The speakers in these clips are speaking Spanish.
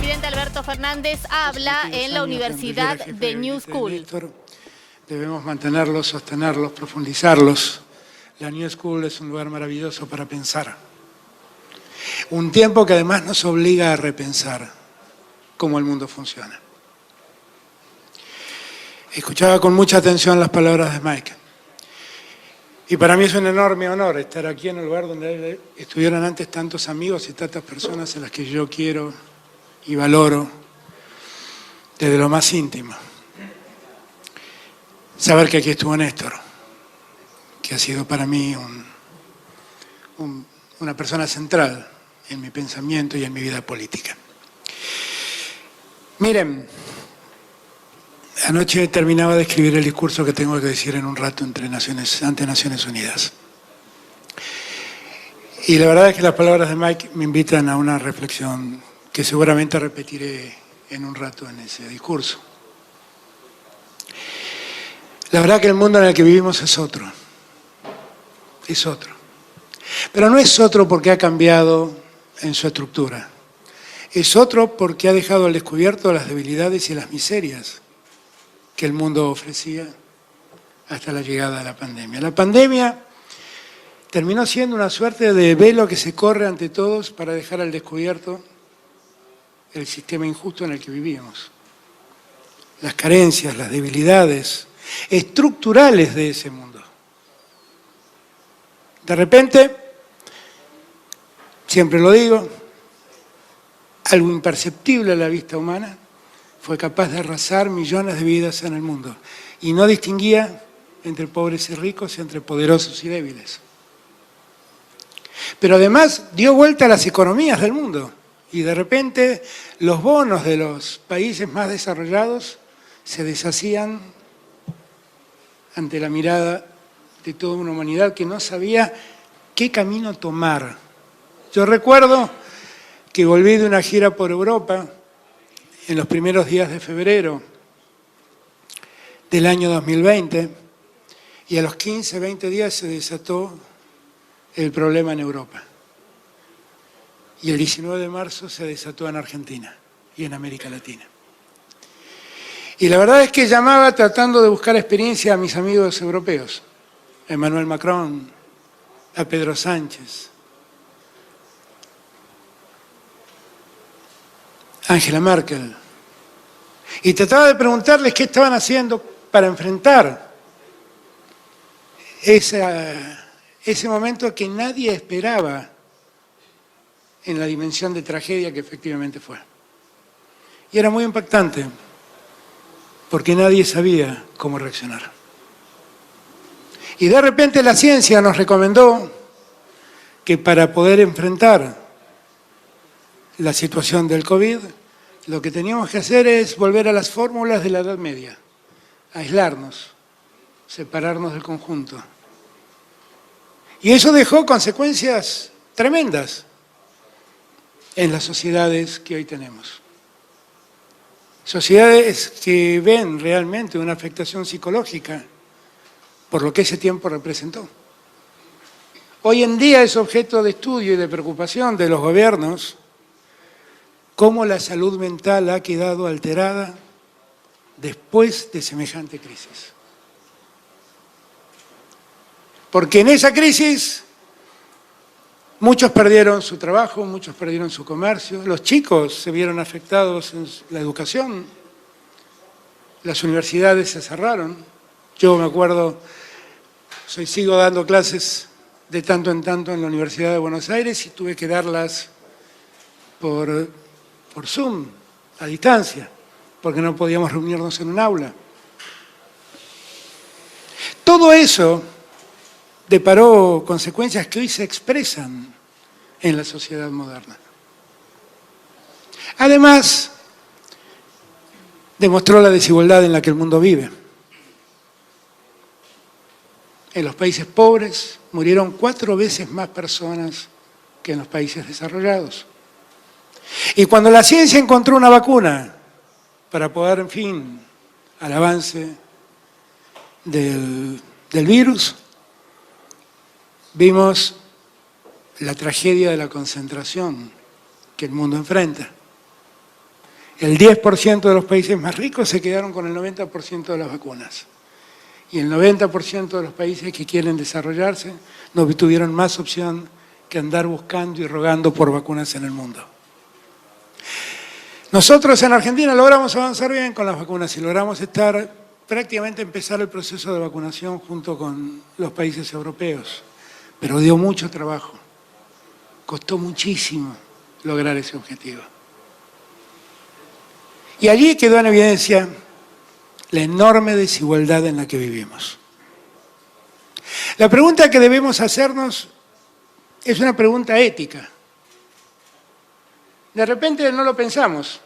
presidente Alberto Fernández habla en la Universidad de New School. Debemos mantenerlos, sostenerlos, profundizarlos. La New School es un lugar maravilloso para pensar. Un tiempo que además nos obliga a repensar cómo el mundo funciona. Escuchaba con mucha atención las palabras de Mike. Y para mí es un enorme honor estar aquí en el lugar donde estuvieron antes tantos amigos y tantas personas en las que yo quiero y valoro desde lo más íntimo. Saber que aquí estuvo Néstor, que ha sido para mí una persona central en mi pensamiento y en mi vida política. Miren, anoche terminaba de escribir el discurso que tengo que decir en un rato ante Naciones Unidas. Y la verdad es que las palabras de Mike me invitan a una reflexión que seguramente repetiré en un rato en ese discurso. La verdad que el mundo en el que vivimos es otro. Es otro. Pero no es otro porque ha cambiado en su estructura. Es otro porque ha dejado al descubierto las debilidades y las miserias que el mundo ofrecía hasta la llegada de la pandemia. La pandemia terminó siendo una suerte de velo que se corre ante todos para dejar al descubierto el sistema injusto en el que vivíamos. Las carencias, las debilidades estructurales de ese mundo. De repente, siempre lo digo, algo imperceptible a la vista humana fue capaz de arrasar millones de vidas en el mundo y no distinguía entre pobres y ricos y entre poderosos y débiles. Pero además dio vuelta a las economías del mundo y de repente los bonos de los países más desarrollados se deshacían ante la mirada de toda una humanidad que no sabía qué camino tomar. Yo recuerdo que volví de una gira por Europa en los primeros días de febrero del año 2020 y a los 15, 20 días se desató el problema en Europa. Y el 19 de marzo se desató en Argentina y en América Latina. Y la verdad es que llamaba tratando de buscar experiencia a mis amigos europeos, a Emmanuel Macron, a Pedro Sánchez, Angela Merkel, y trataba de preguntarles qué estaban haciendo para enfrentar ese momento que nadie esperaba en la dimensión de tragedia que efectivamente fue. Y era muy impactante, porque nadie sabía cómo reaccionar. Y de repente la ciencia nos recomendó que para poder enfrentar la situación del COVID, lo que teníamos que hacer es volver a las fórmulas de la Edad Media, aislarnos, separarnos del conjunto. Y eso dejó consecuencias tremendas en las sociedades que hoy tenemos. Sociedades que ven realmente una afectación psicológica por lo que ese tiempo representó. Hoy en día es objeto de estudio y de preocupación de los gobiernos cómo la salud mental ha quedado alterada después de semejante crisis. Porque en esa crisis muchos perdieron su trabajo, muchos perdieron su comercio, los chicos se vieron afectados en la educación, las universidades se cerraron. Yo me acuerdo, sigo dando clases de tanto en tanto en la Universidad de Buenos Aires y tuve que darlas por Zoom, a distancia, porque no podíamos reunirnos en un aula. Todo eso deparó consecuencias que hoy se expresan en la sociedad moderna. Además, demostró la desigualdad en la que el mundo vive. En los países pobres murieron 4 veces más personas que en los países desarrollados. Y cuando la ciencia encontró una vacuna para poder, en fin, al avance del virus, vimos la tragedia de la concentración que el mundo enfrenta. El 10% de los países más ricos se quedaron con el 90% de las vacunas. Y el 90% de los países que quieren desarrollarse no tuvieron más opción que andar buscando y rogando por vacunas en el mundo. Nosotros en Argentina logramos avanzar bien con las vacunas y logramos prácticamente empezar el proceso de vacunación junto con los países europeos. Pero dio mucho trabajo, costó muchísimo lograr ese objetivo. Y allí quedó en evidencia la enorme desigualdad en la que vivimos. La pregunta que debemos hacernos es una pregunta ética. De repente no lo pensamos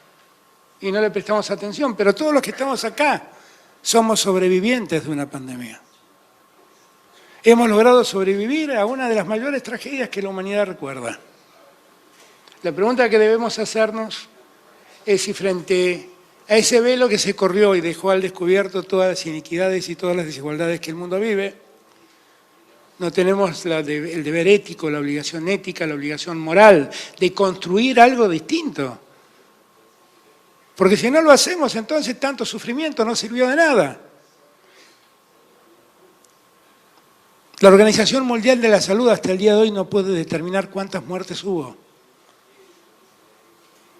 y no le prestamos atención, pero todos los que estamos acá somos sobrevivientes de una pandemia. Hemos logrado sobrevivir a una de las mayores tragedias que la humanidad recuerda. La pregunta que debemos hacernos es si frente a ese velo que se corrió y dejó al descubierto todas las iniquidades y todas las desigualdades que el mundo vive, no tenemos el deber ético, la obligación ética, la obligación moral de construir algo distinto. Porque si no lo hacemos, entonces tanto sufrimiento no sirvió de nada. La Organización Mundial de la Salud hasta el día de hoy no puede determinar cuántas muertes hubo.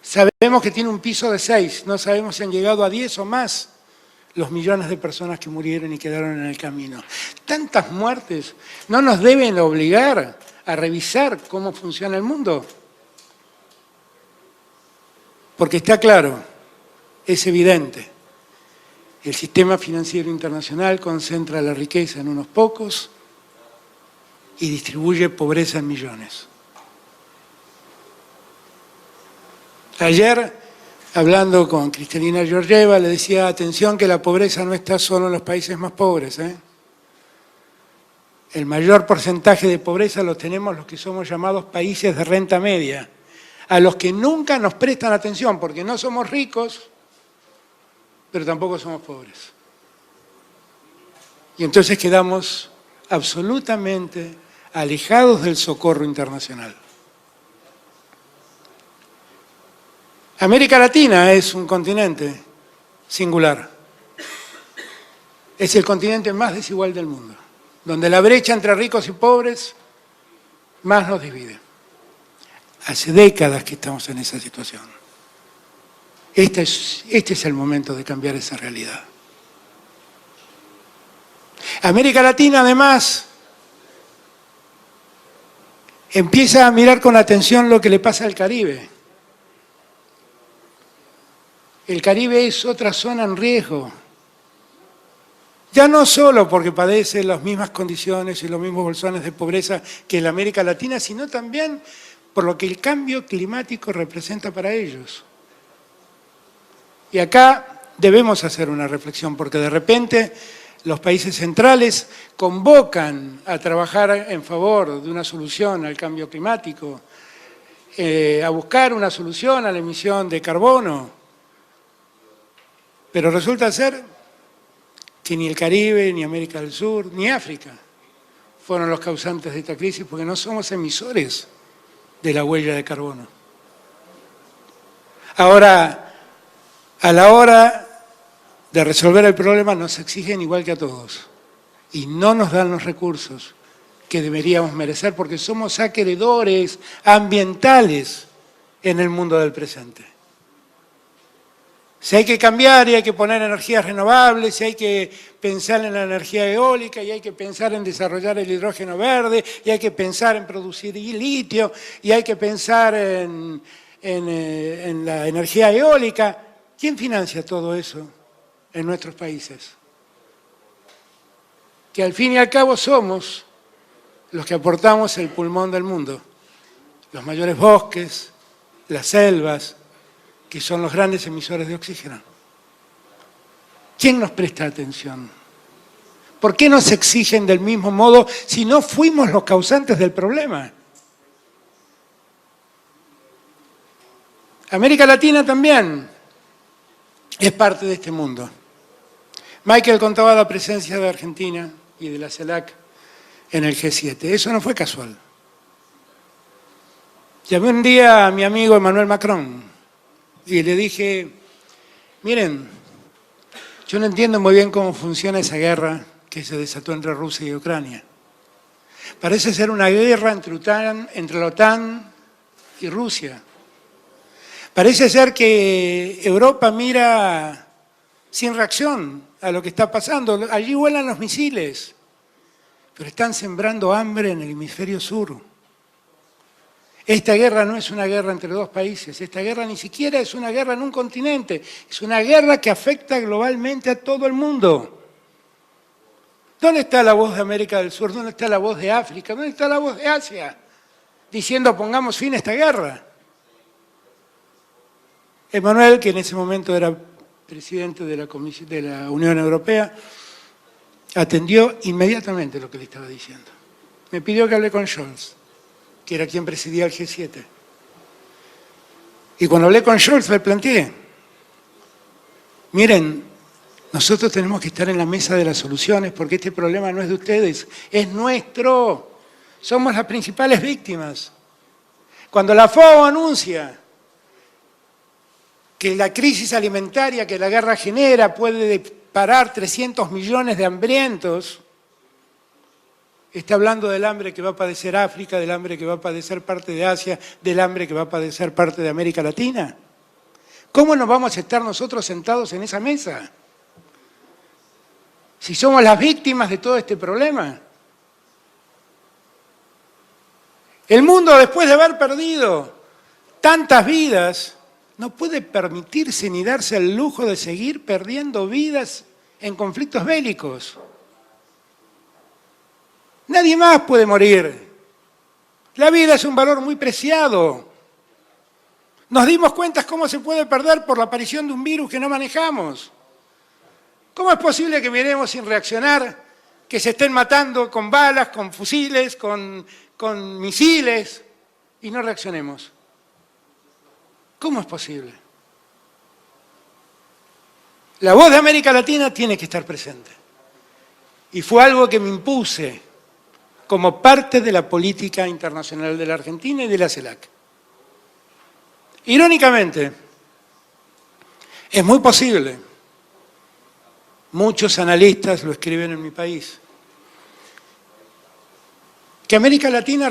Sabemos que tiene un piso de 6, no sabemos si han llegado a 10 o más los millones de personas que murieron y quedaron en el camino. Tantas muertes no nos deben obligar a revisar cómo funciona el mundo. Porque está claro, es evidente, el sistema financiero internacional concentra la riqueza en unos pocos y distribuye pobreza en millones. Ayer, hablando con Kristalina Georgieva, le decía, atención que la pobreza no está solo en los países más pobres. El mayor porcentaje de pobreza lo tenemos los que somos llamados países de renta media, a los que nunca nos prestan atención, porque no somos ricos, pero tampoco somos pobres. Y entonces quedamos absolutamente alejados del socorro internacional. América Latina es un continente singular. Es el continente más desigual del mundo, donde la brecha entre ricos y pobres más nos divide. Hace décadas que estamos en esa situación. Este es el momento de cambiar esa realidad. América Latina, además, empieza a mirar con atención lo que le pasa al Caribe. El Caribe es otra zona en riesgo. Ya no solo porque padece las mismas condiciones y los mismos bolsones de pobreza que la América Latina, sino también por lo que el cambio climático representa para ellos. Y acá debemos hacer una reflexión, porque de repente los países centrales convocan a trabajar en favor de una solución al cambio climático, a buscar una solución a la emisión de carbono, pero resulta ser que ni el Caribe, ni América del Sur, ni África fueron los causantes de esta crisis, porque no somos emisores de la huella de carbono. Ahora, a la hora de resolver el problema nos exigen igual que a todos y no nos dan los recursos que deberíamos merecer porque somos acreedores ambientales en el mundo del presente. Si hay que cambiar y hay que poner energías renovables, si hay que pensar en la energía eólica y hay que pensar en desarrollar el hidrógeno verde y hay que pensar en producir litio y hay que pensar en la energía eólica, ¿quién financia todo eso en nuestros países? Que al fin y al cabo somos los que aportamos el pulmón del mundo, los mayores bosques, las selvas, que son los grandes emisores de oxígeno. ¿Quién nos presta atención? ¿Por qué nos exigen del mismo modo si no fuimos los causantes del problema? América Latina también es parte de este mundo. Michael contaba la presencia de Argentina y de la CELAC en el G7. Eso no fue casual. Llamé un día a mi amigo Emmanuel Macron y le dije, Miren, yo no entiendo muy bien cómo funciona esa guerra que se desató entre Rusia y Ucrania. Parece ser una guerra entre la OTAN y Rusia. Parece ser que Europa mira sin reacción a lo que está pasando. Allí vuelan los misiles, pero están sembrando hambre en el hemisferio sur. Esta guerra no es una guerra entre dos países, esta guerra ni siquiera es una guerra en un continente, es una guerra que afecta globalmente a todo el mundo. ¿Dónde está la voz de América del Sur? ¿Dónde está la voz de África? ¿Dónde está la voz de Asia? Diciendo pongamos fin a esta guerra. Emmanuel, que en ese momento era presidente de la Unión Europea, atendió inmediatamente lo que le estaba diciendo. Me pidió que hable con Scholz, que era quien presidía el G7. Y cuando hablé con Scholz le planteé, miren, nosotros tenemos que estar en la mesa de las soluciones porque este problema no es de ustedes, es nuestro. Somos las principales víctimas. Cuando la FAO anuncia que la crisis alimentaria que la guerra genera puede parar 300 millones de hambrientos, está hablando del hambre que va a padecer África, del hambre que va a padecer parte de Asia, del hambre que va a padecer parte de América Latina. ¿Cómo nos vamos a estar nosotros sentados en esa mesa? Si somos las víctimas de todo este problema. El mundo, después de haber perdido tantas vidas, no puede permitirse ni darse el lujo de seguir perdiendo vidas en conflictos bélicos. Nadie más puede morir. La vida es un valor muy preciado. Nos dimos cuenta cómo se puede perder por la aparición de un virus que no manejamos. ¿Cómo es posible que miremos sin reaccionar, que se estén matando con balas, con fusiles, con misiles y no reaccionemos? ¿Cómo es posible? La voz de América Latina tiene que estar presente. Y fue algo que me impuse como parte de la política internacional de la Argentina y de la CELAC. Irónicamente, es muy posible, muchos analistas lo escriben en mi país, que América Latina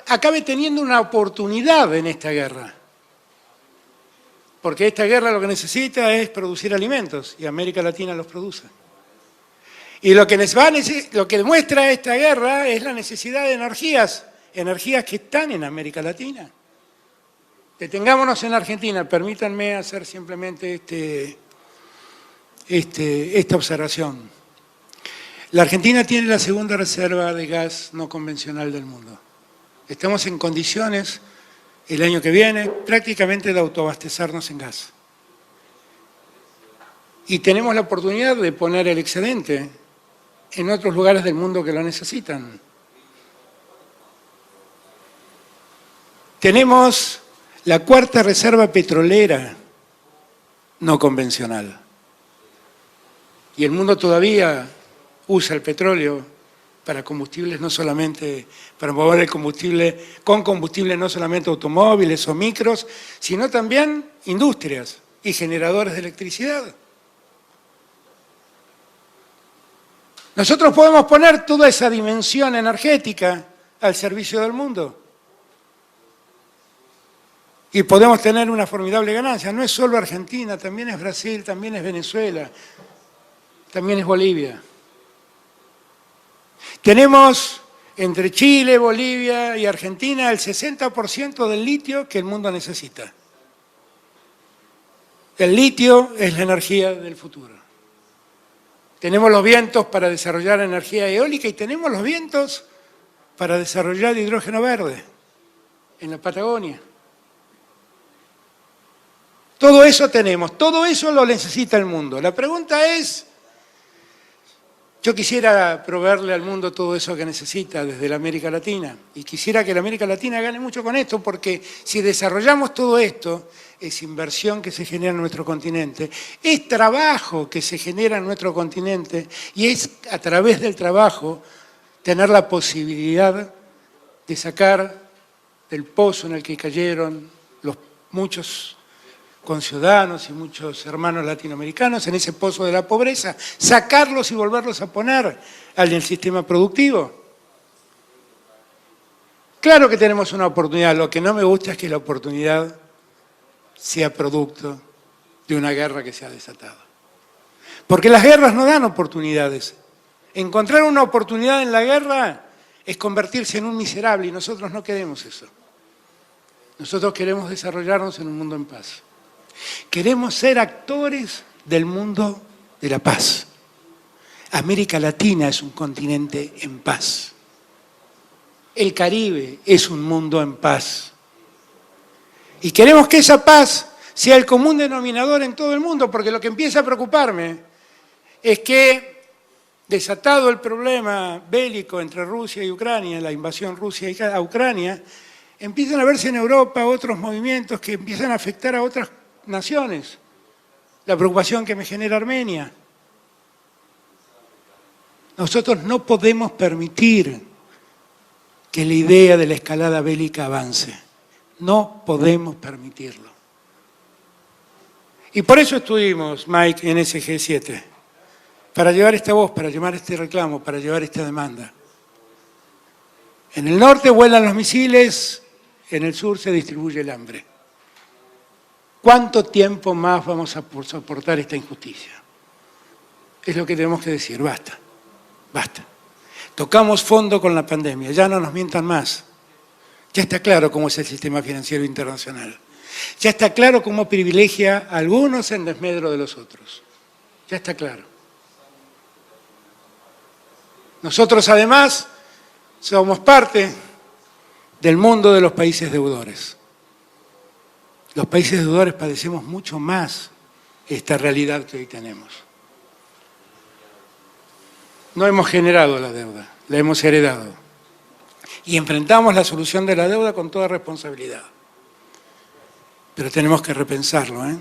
acabe teniendo una oportunidad en esta guerra. Porque esta guerra lo que necesita es producir alimentos y América Latina los produce. Y lo que demuestra esta guerra es la necesidad de energías que están en América Latina. Detengámonos en Argentina, permítanme hacer simplemente esta observación. La Argentina tiene la segunda reserva de gas no convencional del mundo. Estamos en condiciones, el año que viene, prácticamente de autoabastecernos en gas. Y tenemos la oportunidad de poner el excedente en otros lugares del mundo que lo necesitan. Tenemos la cuarta reserva petrolera no convencional. Y el mundo todavía usa el petróleo para combustibles, no solamente para mover el combustible, con combustible no solamente automóviles o micros, sino también industrias y generadores de electricidad. Nosotros podemos poner toda esa dimensión energética al servicio del mundo. Y podemos tener una formidable ganancia. No es solo Argentina, también es Brasil, también es Venezuela, también es Bolivia. Tenemos entre Chile, Bolivia y Argentina el 60% del litio que el mundo necesita. El litio es la energía del futuro. Tenemos los vientos para desarrollar energía eólica y tenemos los vientos para desarrollar hidrógeno verde en la Patagonia. Todo eso tenemos, todo eso lo necesita el mundo. La pregunta es, yo quisiera proveerle al mundo todo eso que necesita desde la América Latina y quisiera que la América Latina gane mucho con esto porque si desarrollamos todo esto, es inversión que se genera en nuestro continente, es trabajo que se genera en nuestro continente y es a través del trabajo tener la posibilidad de sacar del pozo en el que cayeron los muchos conciudadanos y muchos hermanos latinoamericanos en ese pozo de la pobreza, sacarlos y volverlos a poner en el sistema productivo. Claro que tenemos una oportunidad, lo que no me gusta es que la oportunidad sea producto de una guerra que se ha desatado. Porque las guerras no dan oportunidades. Encontrar una oportunidad en la guerra es convertirse en un miserable y nosotros no queremos eso. Nosotros queremos desarrollarnos en un mundo en paz. Queremos ser actores del mundo de la paz. América Latina es un continente en paz. El Caribe es un mundo en paz. Y queremos que esa paz sea el común denominador en todo el mundo, porque lo que empieza a preocuparme es que, desatado el problema bélico entre Rusia y Ucrania, la invasión rusa a Ucrania, empiezan a verse en Europa otros movimientos que empiezan a afectar a otras naciones. La preocupación que me genera Armenia. Nosotros no podemos permitir que la idea de la escalada bélica avance. No podemos permitirlo. Y por eso estuvimos, Mike, en ese G7, para llevar esta voz, para llevar este reclamo, para llevar esta demanda. En el norte vuelan los misiles, en el sur se distribuye el hambre. ¿Cuánto tiempo más vamos a soportar esta injusticia? Es lo que tenemos que decir, basta, basta. Tocamos fondo con la pandemia, ya no nos mientan más. Ya está claro cómo es el sistema financiero internacional. Ya está claro cómo privilegia a algunos en desmedro de los otros. Ya está claro. Nosotros, además, somos parte del mundo de los países deudores. Los países deudores padecemos mucho más esta realidad que hoy tenemos. No hemos generado la deuda, la hemos heredado. Y enfrentamos la solución de la deuda con toda responsabilidad. Pero tenemos que repensarlo, ¿eh?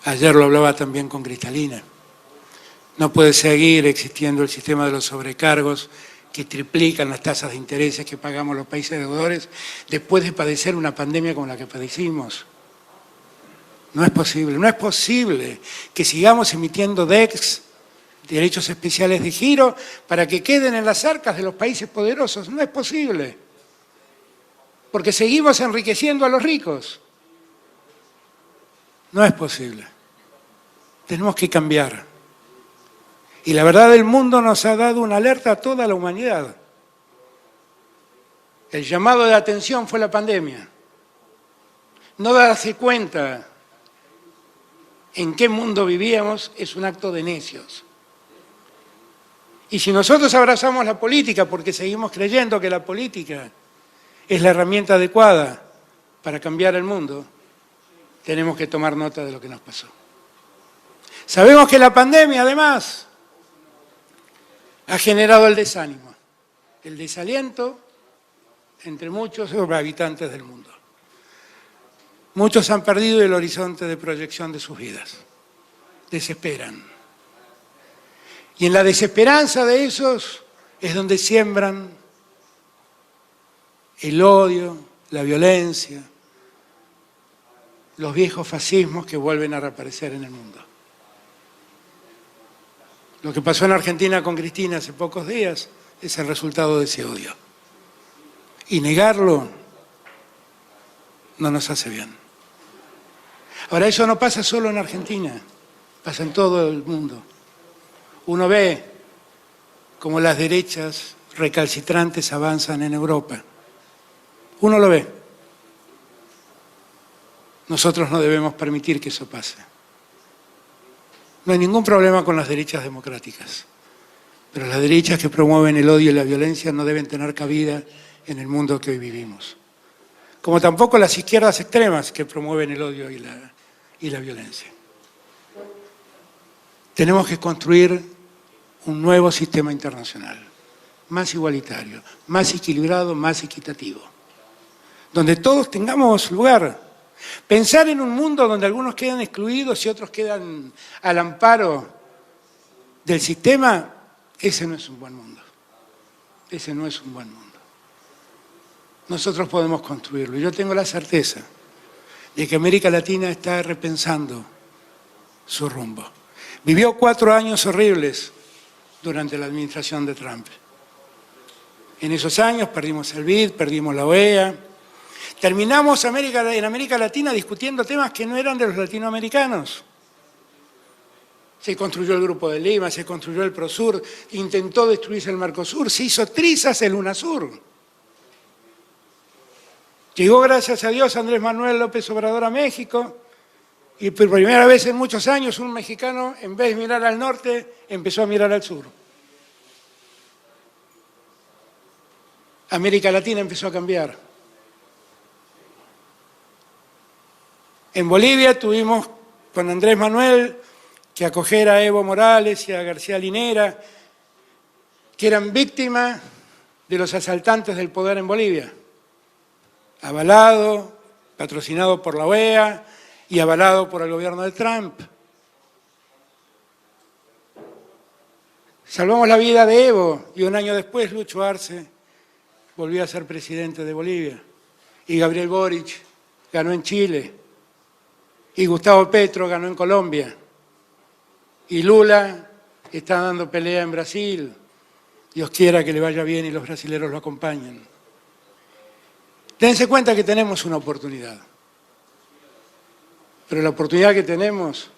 Ayer lo hablaba también con Cristalina. No puede seguir existiendo el sistema de los sobrecargos que triplican las tasas de intereses que pagamos los países deudores después de padecer una pandemia como la que padecimos. No es posible que sigamos emitiendo DEX, derechos especiales de giro, para que queden en las arcas de los países poderosos. No es posible. Porque seguimos enriqueciendo a los ricos. No es posible. Tenemos que cambiar. Y la verdad, el mundo nos ha dado una alerta a toda la humanidad. El llamado de atención fue la pandemia. No darse cuenta en qué mundo vivíamos es un acto de necios. Y si nosotros abrazamos la política porque seguimos creyendo que la política es la herramienta adecuada para cambiar el mundo, tenemos que tomar nota de lo que nos pasó. Sabemos que la pandemia, además, ha generado el desánimo, el desaliento entre muchos habitantes del mundo. Muchos han perdido el horizonte de proyección de sus vidas, desesperan. Y en la desesperanza de esos es donde siembran el odio, la violencia, los viejos fascismos que vuelven a reaparecer en el mundo. Lo que pasó en Argentina con Cristina hace pocos días es el resultado de ese odio. Y negarlo no nos hace bien. Ahora, eso no pasa solo en Argentina, pasa en todo el mundo. Uno ve cómo las derechas recalcitrantes avanzan en Europa. Uno lo ve. Nosotros no debemos permitir que eso pase. No hay ningún problema con las derechas democráticas, pero las derechas que promueven el odio y la violencia no deben tener cabida en el mundo que hoy vivimos. Como tampoco las izquierdas extremas que promueven el odio y la violencia. Tenemos que construir un nuevo sistema internacional, más igualitario, más equilibrado, más equitativo, donde todos tengamos lugar. Pensar en un mundo donde algunos quedan excluidos y otros quedan al amparo del sistema, ese no es un buen mundo. Ese no es un buen mundo. Nosotros podemos construirlo. Y yo tengo la certeza de que América Latina está repensando su rumbo. Vivió 4 años horribles durante la administración de Trump. En esos años perdimos el BID, perdimos la OEA, terminamos en América Latina discutiendo temas que no eran de los latinoamericanos. Se construyó el Grupo de Lima, se construyó el Prosur, intentó destruirse el Mercosur, se hizo trizas el UNASUR. Llegó, gracias a Dios, Andrés Manuel López Obrador a México y por primera vez en muchos años un mexicano, en vez de mirar al norte, empezó a mirar al sur. América Latina empezó a cambiar. En Bolivia tuvimos con Andrés Manuel que acoger a Evo Morales y a García Linera, que eran víctimas de los asaltantes del poder en Bolivia, avalado, patrocinado por la OEA y avalado por el gobierno de Trump. Salvamos la vida de Evo y un año después Lucho Arce volvió a ser presidente de Bolivia. Y Gabriel Boric ganó en Chile. Y Gustavo Petro ganó en Colombia. Y Lula está dando pelea en Brasil. Dios quiera que le vaya bien y los brasileños lo acompañen. Dense cuenta que tenemos una oportunidad. Pero la oportunidad que tenemos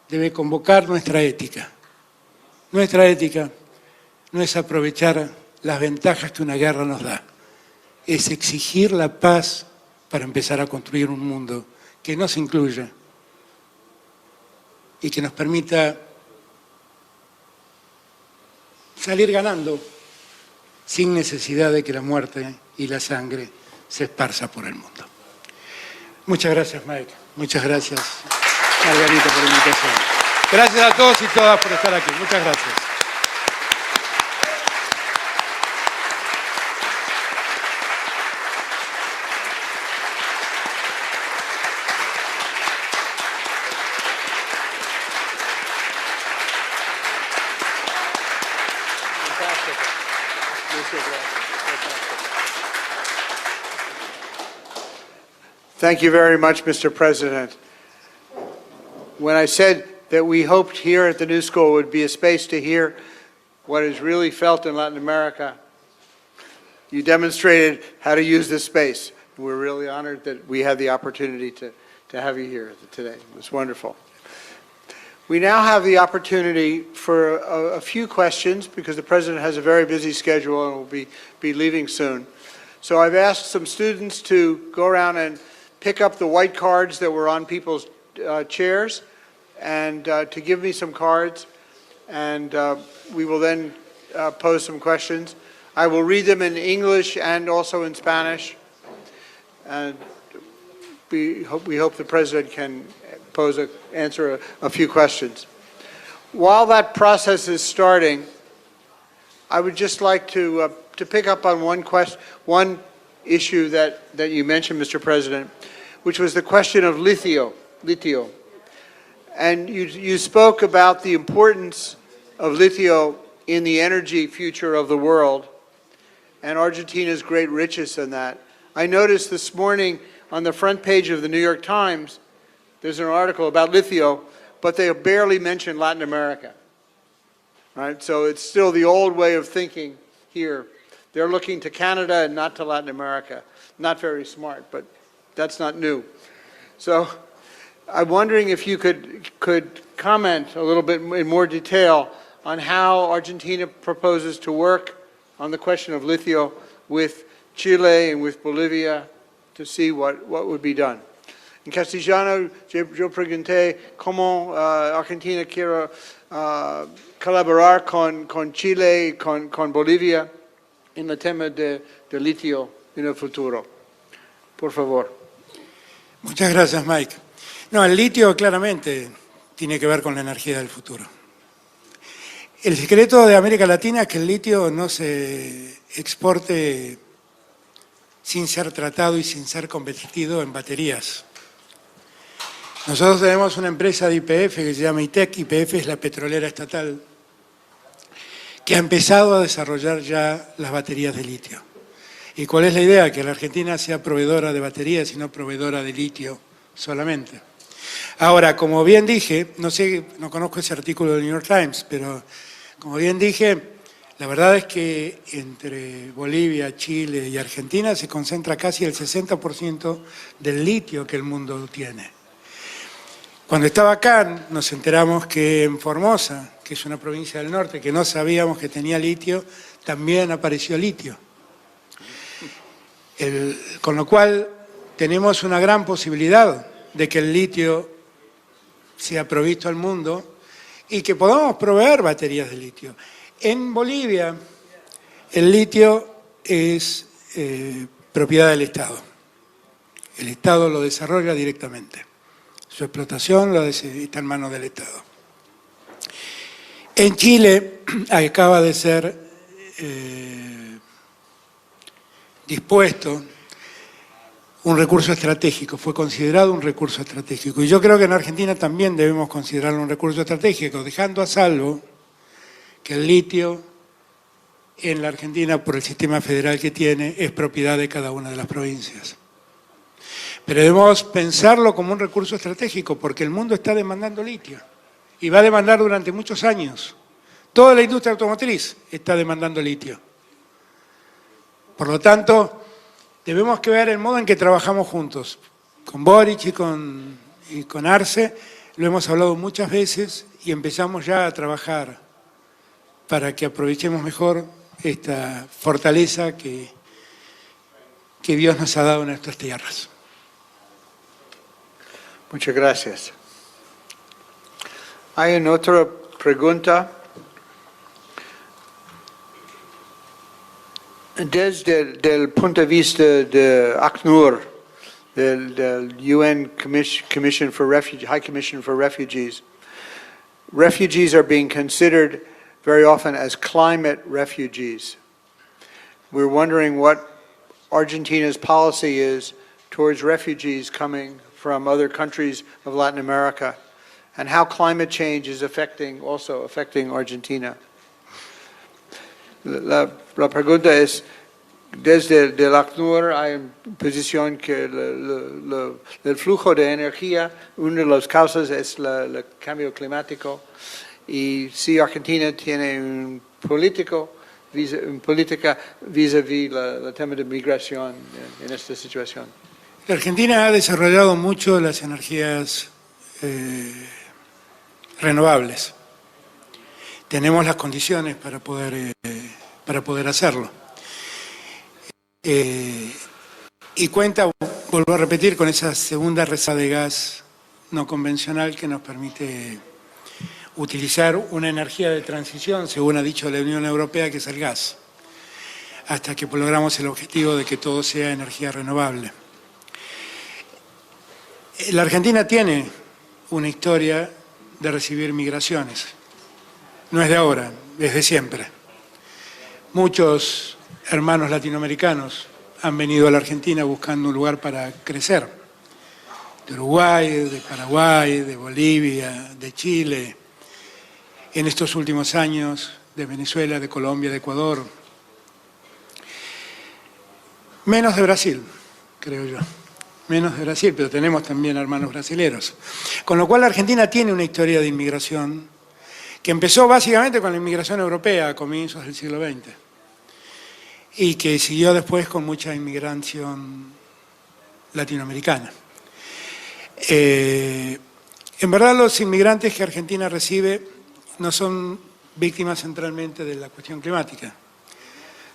debe convocar nuestra ética. Nuestra ética no es aprovechar las ventajas que una guerra nos da. Es exigir la paz para empezar a construir un mundo que nos incluya y que nos permita salir ganando sin necesidad de que la muerte y la sangre se esparza por el mundo. Muchas gracias, Mike. Muchas gracias, Margarita, por la invitación. Gracias a todos y todas por estar aquí. Muchas gracias. Thank you very much, Mr. President. When I said that we hoped here at the New School would be a space to hear what is really felt in Latin America, you demonstrated how to use this space. We're really honored that we had the opportunity to have you here today. It was wonderful. We now have the opportunity for a few questions because the President has a very busy schedule and will be leaving soon. So I've asked some students to go around and pick up the white cards that were on people's chairs and to give me some cards, and we will then pose some questions. I will read them in English and also in Spanish, and we hope the President can answer a few questions. While that process is starting, I would just like to pick up on one issue that you mentioned, Mr. President, which was the question of lithium. And you spoke about the importance of lithium in the energy future of the world and Argentina's great riches in that. I noticed this morning on the front page of the New York Times, there's an article about lithium, but they barely mention Latin America. Right? So it's still the old way of thinking here. They're looking to Canada and not to Latin America. Not very smart, but that's not new. So I'm wondering if you could comment a little bit in more detail on how Argentina proposes to work on the question of lithium with Chile and with Bolivia to see what would be done. En castellano, yo pregunté cómo Argentina quiere colaborar con Chile y con Bolivia en el tema de litio en el futuro. Por favor. Muchas gracias, Mike. No, el litio claramente tiene que ver con la energía del futuro. El secreto de América Latina es que el litio no se exporte sin ser tratado y sin ser convertido en baterías. Nosotros tenemos una empresa de YPF que se llama ITEC. YPF es la petrolera estatal que ha empezado a desarrollar ya las baterías de litio. ¿Y cuál es la idea? Que la Argentina sea proveedora de baterías y no proveedora de litio solamente. Ahora, como bien dije, no conozco ese artículo del New York Times, pero como bien dije, la verdad es que entre Bolivia, Chile y Argentina se concentra casi el 60% del litio que el mundo tiene. Cuando estaba acá nos enteramos que en Formosa, que es una provincia del norte, que no sabíamos que tenía litio, también apareció litio. Con lo cual tenemos una gran posibilidad de que el litio sea provisto al mundo y que podamos proveer baterías de litio. En Bolivia el litio es propiedad del Estado. El Estado lo desarrolla directamente. Su explotación está en manos del Estado. En Chile acaba de ser dispuesto un recurso estratégico, fue considerado un recurso estratégico. Y yo creo que en Argentina también debemos considerarlo un recurso estratégico, dejando a salvo que el litio en la Argentina, por el sistema federal que tiene, es propiedad de cada una de las provincias. Pero debemos pensarlo como un recurso estratégico, porque el mundo está demandando litio y va a demandar durante muchos años. Toda la industria automotriz está demandando litio. Por lo tanto, debemos que ver el modo en que trabajamos juntos. Con Boric y con Arce lo hemos hablado muchas veces y empezamos ya a trabajar para que aprovechemos mejor esta fortaleza que Dios nos ha dado en nuestras tierras. Muchas gracias. Hay una otra pregunta. Desde el punto de vista de ACNUR, del UN Commission for Refugees, High Commission for Refugees, refugees are being considered very often as climate refugees. We're wondering what Argentina's policy is towards refugees coming from other countries of Latin America, and how climate change is also affecting Argentina. La pregunta es, desde el ACNUR hay una posición que el flujo de energía, una de las causas es el cambio climático, y si Argentina tiene una política vis-a-vis el tema de migración en esta situación. La Argentina ha desarrollado mucho las energías renovables. Tenemos las condiciones para poder hacerlo. Y cuenta, vuelvo a repetir, con esa segunda reserva de gas no convencional que nos permite utilizar una energía de transición, según ha dicho la Unión Europea, que es el gas, hasta que logramos el objetivo de que todo sea energía renovable. La Argentina tiene una historia de recibir migraciones. No es de ahora, es de siempre. Muchos hermanos latinoamericanos han venido a la Argentina buscando un lugar para crecer. De Uruguay, de Paraguay, de Bolivia, de Chile. En estos últimos años, de Venezuela, de Colombia, de Ecuador. Menos de Brasil, creo yo. Menos de Brasil, pero tenemos también hermanos brasileros. Con lo cual la Argentina tiene una historia de inmigración que empezó básicamente con la inmigración europea a comienzos del siglo XX y que siguió después con mucha inmigración latinoamericana. En verdad los inmigrantes que Argentina recibe no son víctimas centralmente de la cuestión climática.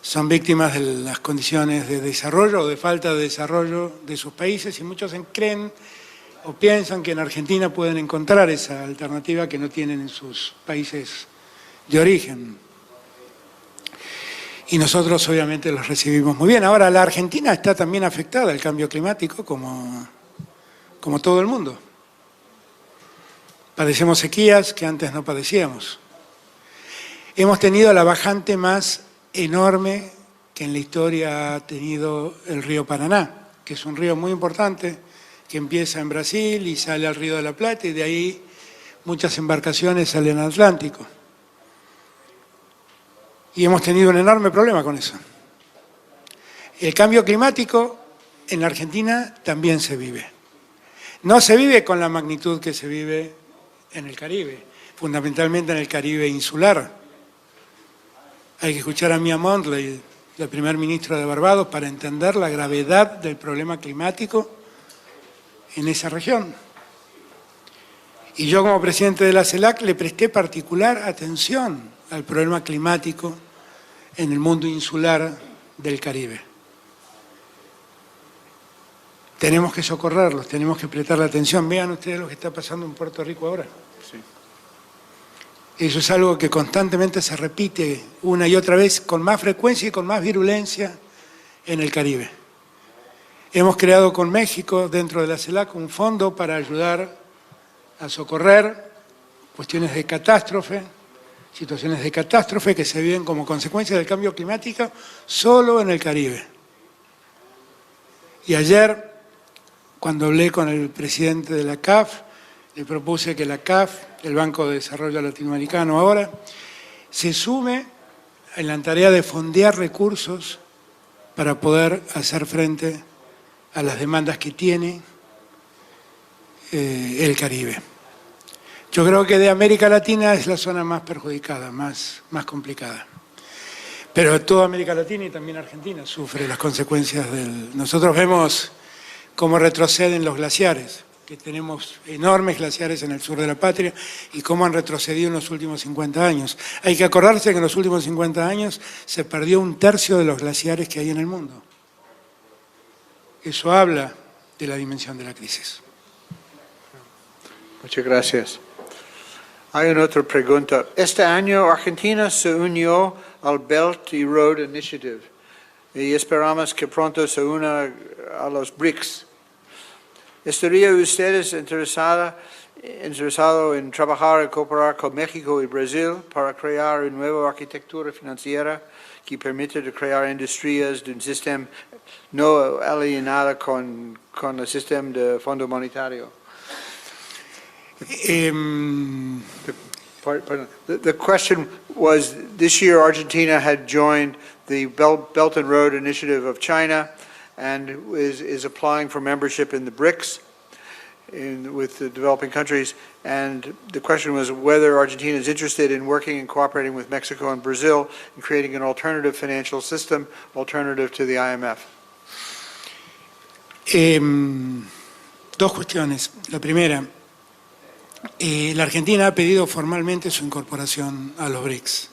Son víctimas de las condiciones de desarrollo o de falta de desarrollo de sus países y muchos creen o piensan que en Argentina pueden encontrar esa alternativa que no tienen en sus países de origen. Y nosotros obviamente los recibimos muy bien. Ahora, la Argentina está también afectada al cambio climático como todo el mundo. Padecemos sequías que antes no padecíamos. Hemos tenido la bajante más enorme que en la historia ha tenido el río Paraná, que es un río muy importante, que empieza en Brasil y sale al río de la Plata y de ahí muchas embarcaciones salen al Atlántico. Y hemos tenido un enorme problema con eso. El cambio climático en la Argentina también se vive. no se vive con la magnitud que se vive en el Caribe, fundamentalmente en el Caribe insular. Hay que escuchar a Mia Mottley, el primer ministro de Barbados, para entender la gravedad del problema climático en esa región. Y yo, como presidente de la CELAC, le presté particular atención al problema climático en el mundo insular del Caribe. Tenemos que socorrerlos, tenemos que prestarle atención. Vean ustedes lo que está pasando en Puerto Rico ahora. Sí. Eso es algo que constantemente se repite una y otra vez, con más frecuencia y con más virulencia en el Caribe. Hemos creado con México, dentro de la CELAC, un fondo para ayudar a socorrer cuestiones de catástrofe, situaciones de catástrofe que se viven como consecuencia del cambio climático solo en el Caribe. Y ayer, cuando hablé con el presidente de la CAF, le propuse que la CAF, el Banco de Desarrollo Latinoamericano ahora, se sume en la tarea de fondear recursos para poder hacer frente a las demandas que tiene el Caribe. Yo creo que de América Latina es la zona más perjudicada, más complicada. Pero toda América Latina y también Argentina sufre las consecuencias del... Nosotros vemos cómo retroceden los glaciares, que tenemos enormes glaciares en el sur de la patria y cómo han retrocedido en los últimos 50 años. Hay que acordarse que en los últimos 50 años se perdió 1/3 de los glaciares que hay en el mundo. Eso habla de la dimensión de la crisis. Muchas gracias. Hay una otra pregunta. Este año Argentina se unió al Belt and Road Initiative y esperamos que pronto se una a los BRICS. ¿Estaría usted interesado en trabajar y cooperar con México y Brasil para crear una nueva arquitectura financiera que permita crear industrias de un sistema no alienado con el sistema de Fondo Monetario? The question was, this year Argentina had joined the Belt and Road Initiative of China and is applying for membership in the BRICS with the developing countries. And the question was whether Argentina is interested in working and cooperating with Mexico and Brazil in creating an alternative financial system, alternative to the IMF. Dos cuestiones. La primera, la Argentina ha pedido formalmente su incorporación a los BRICS.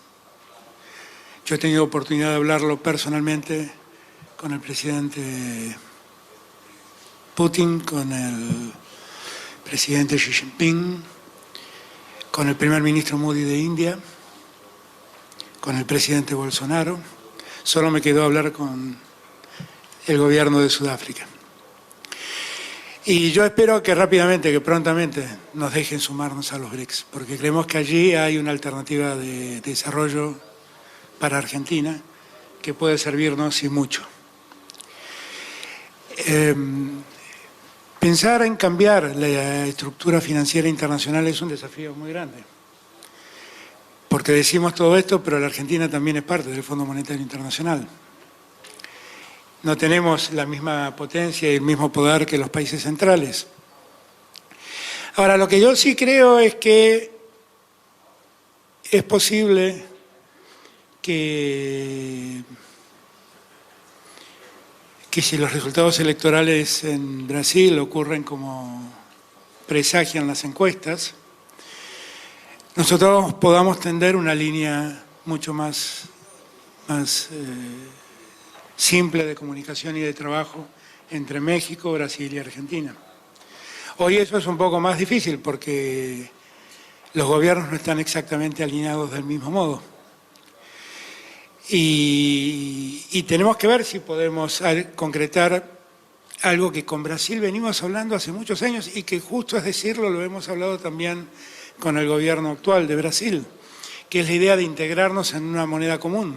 Yo he tenido oportunidad de hablarlo personalmente con el presidente Putin, con el presidente Xi Jinping, con el primer ministro Modi de India, con el presidente Bolsonaro. Solo me quedó hablar con el gobierno de Sudáfrica. Y yo espero que rápidamente, que prontamente nos dejen sumarnos a los BRICS, porque creemos que allí hay una alternativa de desarrollo para Argentina que puede servirnos y mucho. Pensar en cambiar la estructura financiera internacional es un desafío muy grande, porque decimos todo esto, pero la Argentina también es parte del Fondo Monetario Internacional. No tenemos la misma potencia y el mismo poder que los países centrales. Ahora, lo que yo sí creo es que es posible que si los resultados electorales en Brasil ocurren como presagian las encuestas, nosotros podamos tender una línea mucho más simple de comunicación y de trabajo entre México, Brasil y Argentina. Hoy eso es un poco más difícil porque los gobiernos no están exactamente alineados del mismo modo. Y tenemos que ver si podemos concretar algo que con Brasil venimos hablando hace muchos años y que justo es decirlo, lo hemos hablado también con el gobierno actual de Brasil, que es la idea de integrarnos en una moneda común.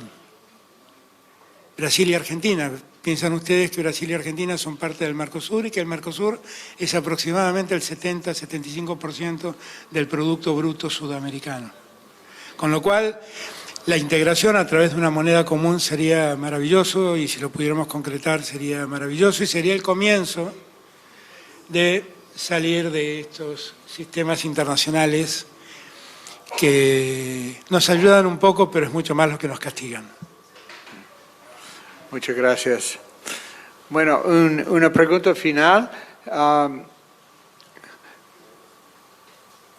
Brasil y Argentina. Piensan ustedes que Brasil y Argentina son parte del Mercosur y que el Mercosur es aproximadamente el 70-75% del Producto Bruto Sudamericano. Con lo cual, la integración a través de una moneda común sería maravilloso y si lo pudiéramos concretar sería maravilloso y sería el comienzo de salir de estos sistemas internacionales que nos ayudan un poco, pero es mucho más lo que nos castigan. Muchas gracias. Bueno, una pregunta final.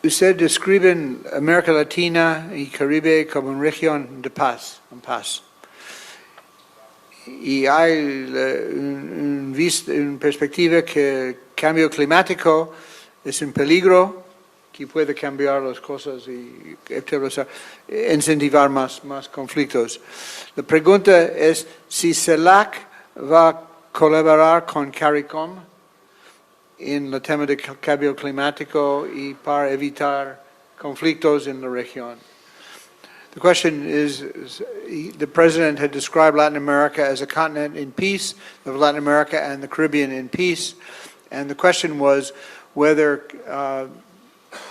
Usted describe América Latina y Caribe como una región de paz, en paz. Y hay una perspectiva que el cambio climático es un peligro que puede cambiar las cosas y incentivar más conflictos. La pregunta es si CELAC va a colaborar con CARICOM en el tema del cambio climático y para evitar conflictos en la región. The question is, the President had described Latin America as a continent in peace, of Latin America and the Caribbean in peace, and the question was whether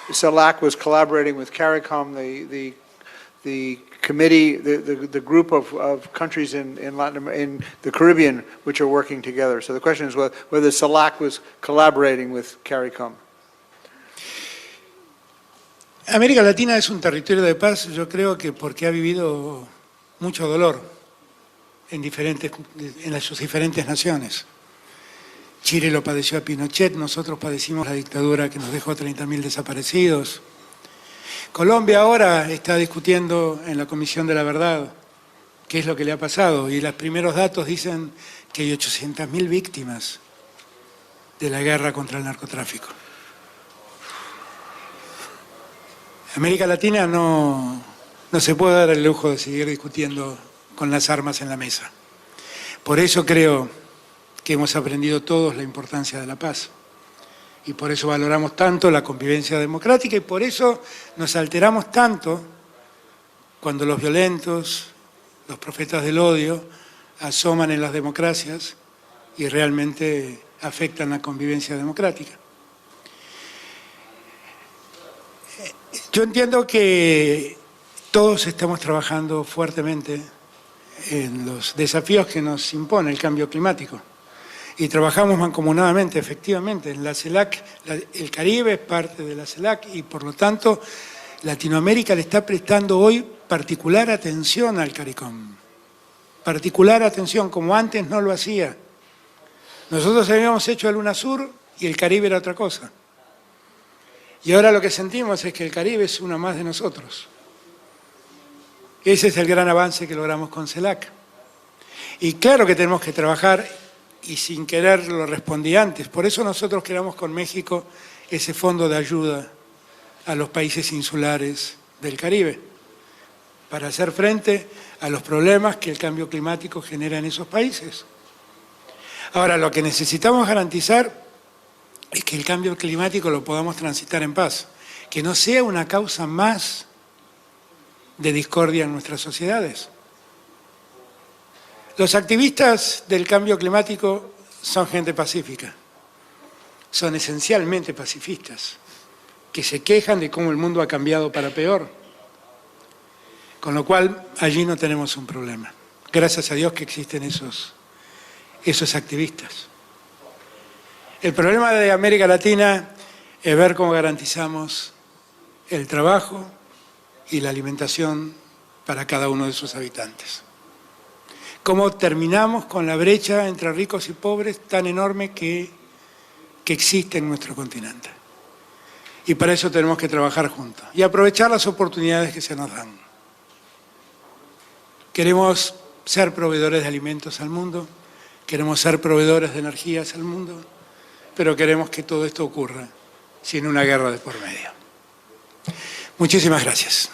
CELAC was collaborating with CARICOM, the committee, the group of countries in the Caribbean which are working together. So the question is whether CELAC was collaborating with CARICOM. América Latina es un territorio de paz, yo creo que porque ha vivido mucho dolor en sus diferentes naciones. Chile lo padeció a Pinochet, nosotros padecimos la dictadura que nos dejó 30.000 desaparecidos. Colombia ahora está discutiendo en la Comisión de la Verdad qué es lo que le ha pasado y los primeros datos dicen que hay 800.000 víctimas de la guerra contra el narcotráfico. América Latina no se puede dar el lujo de seguir discutiendo con las armas en la mesa. Por eso creo que hemos aprendido todos la importancia de la paz. Y por eso valoramos tanto la convivencia democrática y por eso nos alteramos tanto cuando los violentos, los profetas del odio, asoman en las democracias y realmente afectan la convivencia democrática. Yo entiendo que todos estamos trabajando fuertemente en los desafíos que nos impone el cambio climático y trabajamos mancomunadamente, efectivamente, en la CELAC. El Caribe es parte de la CELAC y por lo tanto Latinoamérica le está prestando hoy particular atención al CARICOM, particular atención como antes no lo hacía. Nosotros habíamos hecho el UNASUR y el Caribe era otra cosa. Y ahora lo que sentimos es que el Caribe es uno más de nosotros. Ese es el gran avance que logramos con CELAC. Y claro que tenemos que trabajar, y sin querer lo respondí antes, por eso nosotros creamos con México ese fondo de ayuda a los países insulares del Caribe, para hacer frente a los problemas que el cambio climático genera en esos países. Ahora, lo que necesitamos garantizar es que el cambio climático lo podamos transitar en paz, que no sea una causa más de discordia en nuestras sociedades. Los activistas del cambio climático son gente pacífica, son esencialmente pacifistas, que se quejan de cómo el mundo ha cambiado para peor, con lo cual allí no tenemos un problema. Gracias a Dios que existen esos activistas. El problema de América Latina es ver cómo garantizamos el trabajo y la alimentación para cada uno de sus habitantes. Cómo terminamos con la brecha entre ricos y pobres tan enorme que existe en nuestro continente. Y para eso tenemos que trabajar juntos y aprovechar las oportunidades que se nos dan. Queremos ser proveedores de alimentos al mundo, queremos ser proveedores de energías al mundo, pero queremos que todo esto ocurra sin una guerra de por medio. Muchísimas gracias.